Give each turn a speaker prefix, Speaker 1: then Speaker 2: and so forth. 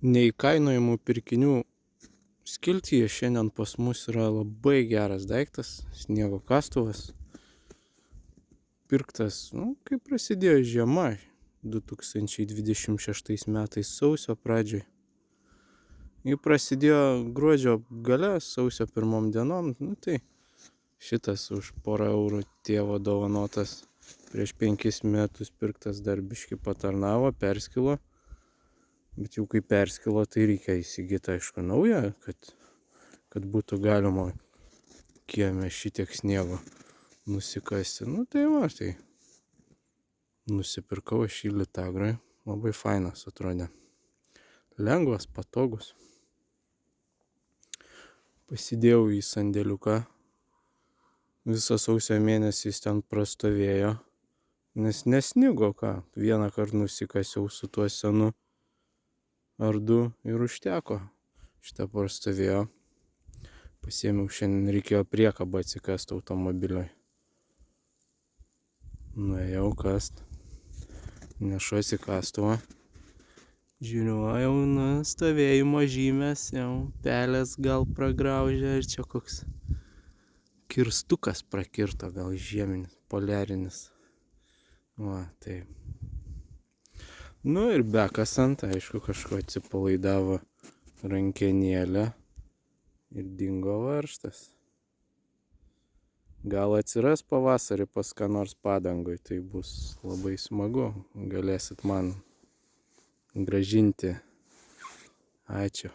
Speaker 1: Neįkainojamų pirkinių skiltyje šiandien pas mus yra labai geras daiktas - sniego kastuvas. Pirktas, kai prasidėjo žiema 2026 metais sausio pradžioj. Jis prasidėjo gruodžio gale, sausio 1 dienom, tai šitas už porą eurų tėvo dovanotas prieš 5 metus pirktas dar biškį patarnavo, perskilo. Bet jau kai perskilo, tai reikia įsigyti, aišku, naują, kad būtų galima kieme šitiek sniego nusikasti. Tai nusipirkau aš jį Litagroj, labai fainas atrodė. Lengvas, patogus. Pasidėjau į sandėliuką. Visą sausio mėnesį jis ten prastovėjo, nes nesnigo ką. Vieną kartą nusikasiau su tuo senu ar du ir užteko. Šitą prastovėjo. Pasiėmiau, šiandien reikėjo priekabą atsikasti automobiliui. Nuėjau kast. Nešuosi kastuvą. Žiūriu, jau stovėjimo žymės, jau pelės gal pragraužė, ir čia koks kirstukas prakirto, gal žieminis, poliarinis. Taip. Ir bekasant, aišku, kažko atsipalaidavo rankenėlė ir dingo varžtas. Gal atsiras pavasarį pas ką nors padangoj, tai bus labai smagu. Galėsit man grąžinti. Ačiū.